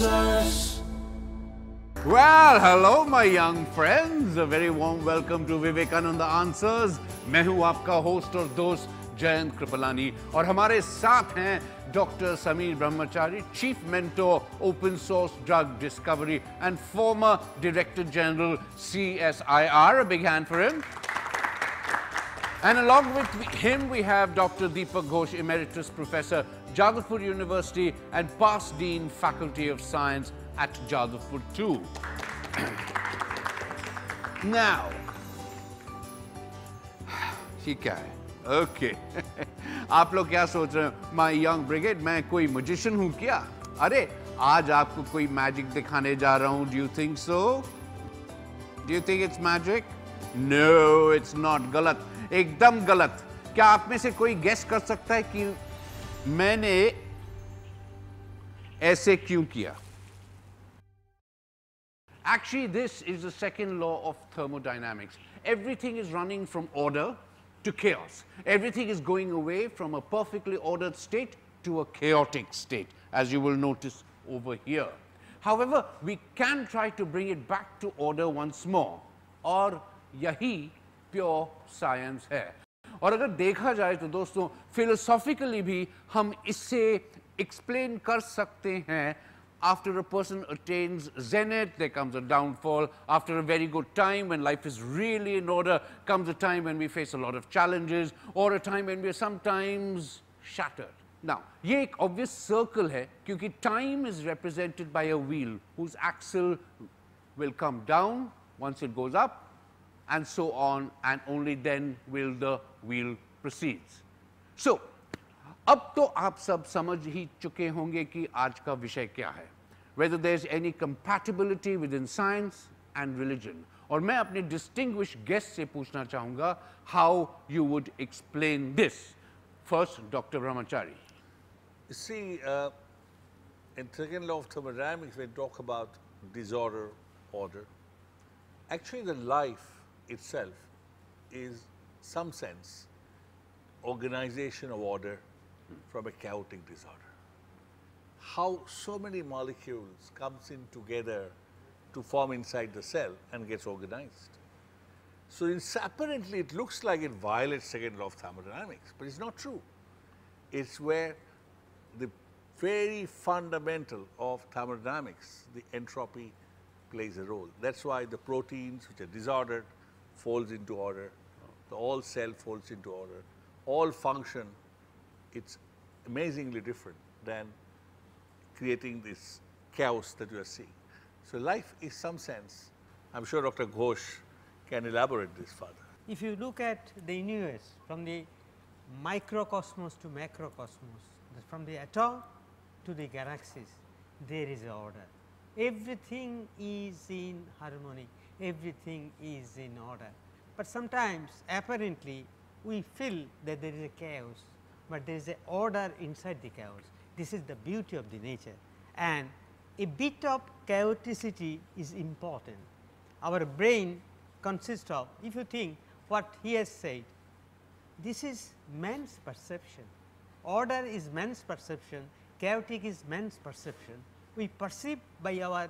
answers. Well, hello my young friends. A very warm welcome to Vivekananda Answers. मैं हूँ आपका host और दोस्त जयंत कृपलानी और हमारे साथ हैं doctor Sameer Brahmachari, chief mentor open source drug discovery and farmer director general CSIR. A big hand for him. And along with him, we have Dr. Deepak Ghosh, Emeritus Professor, Jadavpur University and past Dean, Faculty of Science at Jadavpur too. Now, ठीक है? Okay. आप लोग क्या सोच रहे हैं? My young brigade, मैं कोई magician हूँ क्या? अरे, आज आपको कोई magic दिखाने जा रहा हूँ. Do you think so? Do you think it's magic? No, it's not. गलत. एकदम गलत. क्या आप में से कोई गेस कर सकता है कि मैंने ऐसे क्यों किया? Actually, this is the second law of thermodynamics. Everything is running from order to chaos. Everything is going away from a perfectly ordered state to a chaotic state, as you will notice over here. However, we can try to bring it back to order once more. और यही pure science है. और अगर देखा जाए तो दोस्तों philosophically भी हम इससे एक्सप्लेन कर सकते हैं. After a person attains zenith, there comes a downfall. After a very good time, when life is really in order, comes a time when we face a lot of challenges, or a time when we are sometimes shattered. Now, ये एक obvious circle है, क्योंकि time is represented by a wheel whose axle will come down once it goes up, and so on, and only then will the wheel proceeds. So, अब तो आप सब समझ ही चुके होंगे कि आज का विषय क्या है. Whether there is any compatibility within science and religion. और मैं अपने distinguished guest से पूछना चाहूँगा how you would explain this. First, Dr. Brahmachari. You see, in second law of thermodynamics, we talk about disorder, order. Actually, the life itself is, some sense, organization of order from a chaotic disorder. How so many molecules comes in together to form inside the cell and gets organized. So apparently it looks like it violates second law of thermodynamics, but it's not true. It's where the very fundamental of thermodynamics, the entropy, plays a role. That's why the proteins which are disordered falls into order, the all cell falls into order, all function. It's amazingly different than creating this chaos that you are seeing. So life is some sense, I'm sure Dr. Ghosh can elaborate this further. If you look at the universe from the microcosmos to macrocosmos, from the atom to the galaxies, there is order. Everything is in harmony, everything is in order. But sometimes apparently we feel that there is a chaos, but there is a order inside the chaos. This is the beauty of the nature, and a bit of chaoticity is important. Our brain consists of, if you think what he has said, this is man's perception. Order is man's perception, chaotic is man's perception. We perceive by our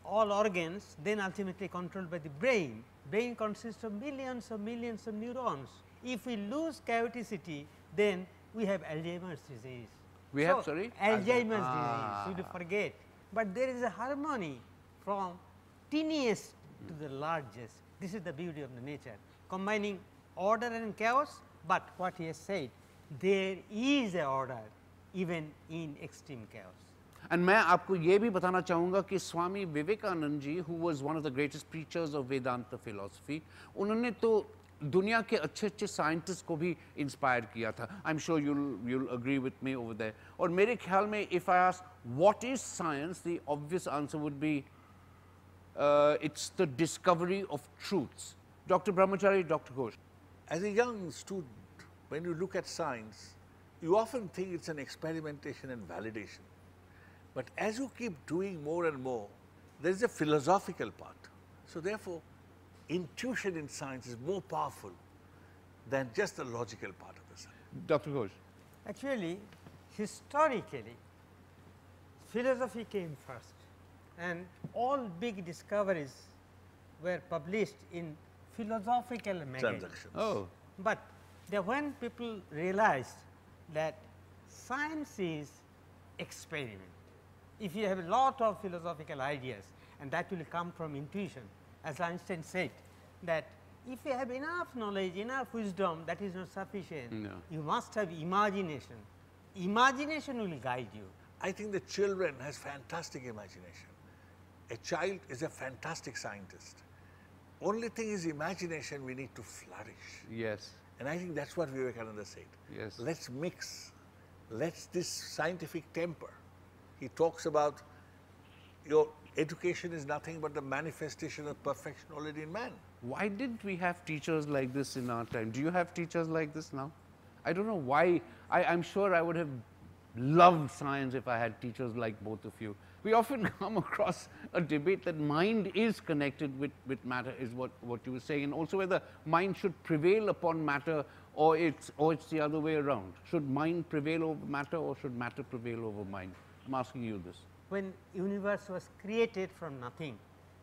all organs, then ultimately controlled by the brain. Brain consists of millions of neurons. If we lose chaoticity, then we have Alzheimer's disease. We have, sorry? Alzheimer's disease, you forget. But there is a harmony from tiniest to the largest. This is the beauty of the nature, combining order and chaos, but what he has said, there is a order even in extreme chaos. And मैं आपको ये भी बताना चाहूँगा कि Swami Vivekananda ji, who was one of the greatest preachers of Vedanta philosophy, उन्होंने तो दुनिया के अच्छे साइंटिस्ट को भी इंस्पायर किया था. I am sure you'll agree with me over there. और मेरे ख्याल में if I ask what is science, the obvious answer would be it's the discovery of truths. Dr. Brahmachari, Dr. Ghosh. As a young student, when you look at science, you often think it's an experimentation and validation. But as you keep doing more and more, there is a philosophical part. So therefore, intuition in science is more powerful than just the logical part of the science. Dr. Ghosh. Actually, historically, philosophy came first, and all big discoveries were published in philosophical magazines. Transactions. Oh, But when people realized that science is experiment, if you have a lot of philosophical ideas and that will come from intuition, as Einstein said that if you have enough knowledge, enough wisdom, that is not sufficient. No. You must have imagination. Imagination will guide you. I think the children has fantastic imagination. A child is a fantastic scientist. Only thing is imagination we need to flourish. yes, And I think that's what Vivekananda said. yes. Let's mix, let's this scientific temper. He talks about your education is nothing but the manifestation of perfection already in man. Why didn't we have teachers like this in our time? Do you have teachers like this now? I don't know why. I'm sure I would have loved science if I had teachers like both of you. We often come across a debate that mind is connected with matter, is what you were saying, and also whether mind should prevail upon matter or it's the other way around. Should mind prevail over matter or should matter prevail over mind? I'm asking you this. When universe was created from nothing,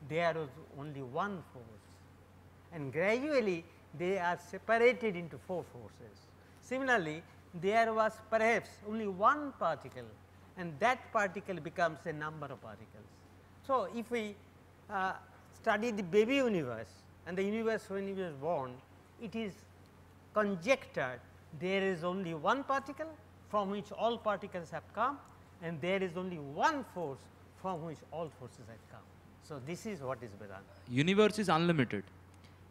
there was only one force, and gradually they are separated into four forces. Similarly, there was perhaps only one particle, and that particle becomes a number of particles. So, if we study the baby universe and the universe when it was born, it is conjectured there is only one particle from which all particles have come, and there is only one force from which all forces have come. So, this is what is Vedanta. Universe is unlimited,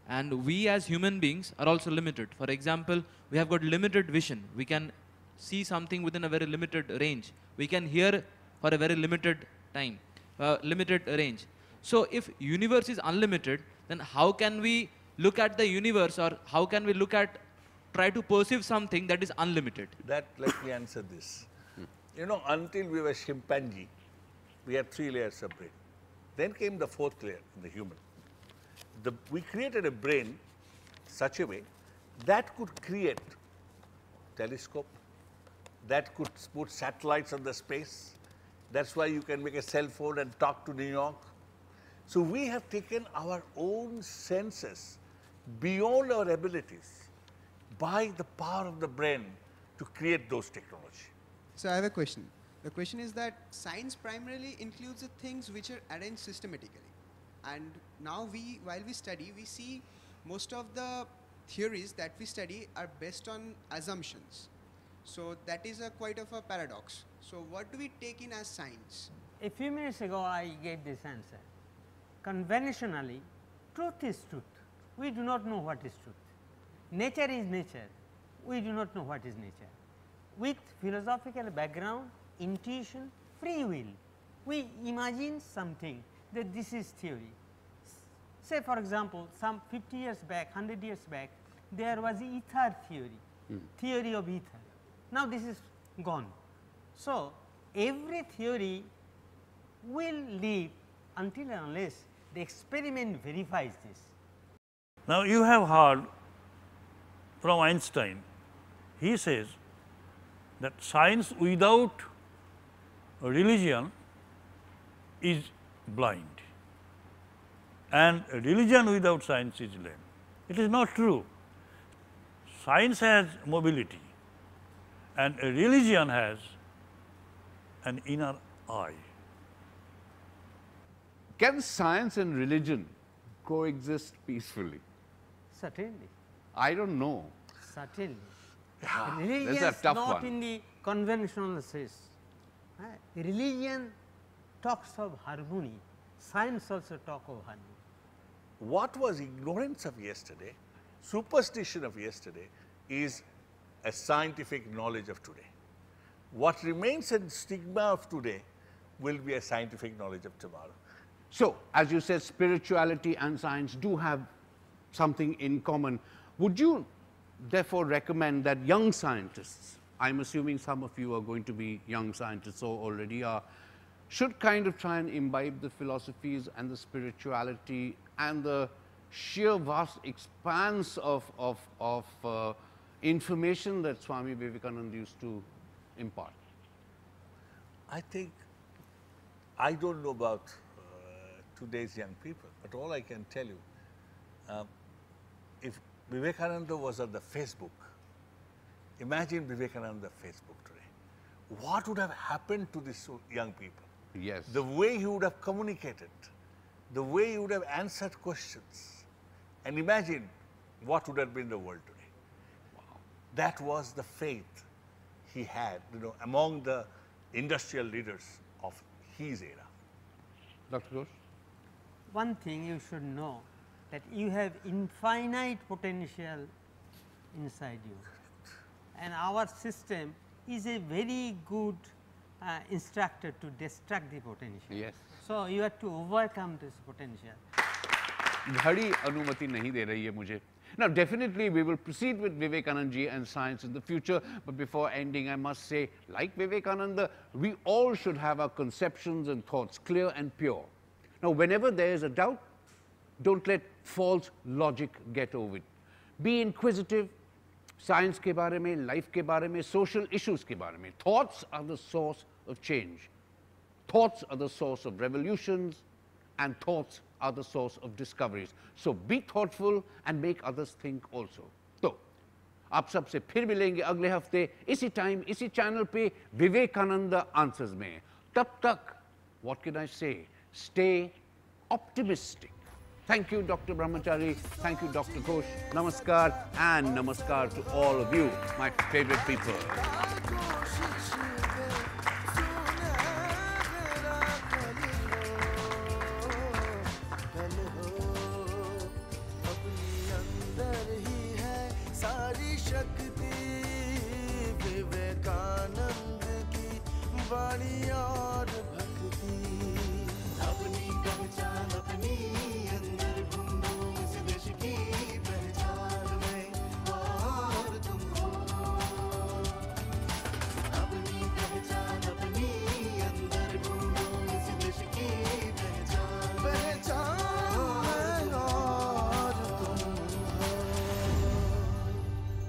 and we as human beings are also limited. For example, we have got limited vision. We can see something within a very limited range. We can hear for a very limited time, limited range. So, if universe is unlimited, then how can we look at the universe, or how can we try to perceive something that is unlimited? That, let me answer this. You know, until we were chimpanzee, we had 3 layers of brain. Then came the 4th layer in the human. We created a brain such a way that could create telescope, that could put satellites on the space. That's why you can make a cell phone and talk to New York. So, we have taken our own senses beyond our abilities by the power of the brain to create those technology. So I have a question. The question is that science primarily includes the things which are arranged systematically. And now while we study, we see most of the theories that we study are based on assumptions. So that is quite of a paradox. So what do we take in as science? A few minutes ago, I gave this answer. Conventionally, truth is truth. We do not know what is truth. Nature is nature. We do not know what is nature. With philosophical background, intuition, free will, we imagine something that this is theory. Say for example, some 50 years back, 100 years back, there was ether theory, theory of ether. Now this is gone. So, every theory will live until and unless the experiment verifies this. Now, you have heard from Einstein, he says that science without religion is blind, and religion without science is lame. It is not true. Science has mobility, and a religion has an inner eye. Can science and religion coexist peacefully? Certainly, I don't know. certainly. That's Religion a is tough not one. in the conventional sense. Religion talks of harmony, science also talk of harmony. What was ignorance of yesterday, superstition of yesterday, is a scientific knowledge of today. What remains a stigma of today will be a scientific knowledge of tomorrow. So, as you said, spirituality and science do have something in common. Would you therefore recommend that young scientists, I'm assuming some of you are going to be young scientists or already are, should kind of try and imbibe the philosophies and the spirituality and the sheer vast expanse of information that Swami Vivekananda used to impart? I think I don't know about today's young people, but all I can tell you, if Vivekananda was on the Facebook, imagine Vivekananda Facebook today. What would have happened to these young people? Yes. The way he would have communicated, the way he would have answered questions, and imagine what would have been the world today. Wow. That was the faith he had, among the industrial leaders of his era. Dr. Ghosh? One thing you should know, that you have infinite potential inside you, and our system is a very good instructor to destruct the potential. Yes. So you have to overcome this potential. घड़ी अनुमति नहीं दे रही है मुझे. Now definitely we will proceed with Vivekananda ji and science in the future, but before ending I must say, like Vivekananda, we all should have our conceptions and thoughts clear and pure. Now whenever there is a doubt, don't let false logic get over it. Be inquisitive. Science के बारे में, life के बारे में, social issues के बारे में. Thoughts are the source of change. Thoughts are the source of revolutions, and thoughts are the source of discoveries. So be thoughtful and make others think also. तो आप सबसे फिर मिलेंगे अगले हफ्ते इसी टाइम इसी चैनल पे विवेकानंद आंसर्स में. तब तक, what can I say? Stay optimistic. Thank you, Dr. Brahmachari. Thank you, Dr. Ghosh. Namaskar, and namaskar to all of you, my favorite people. Vivekananda की वाणी और भक्ति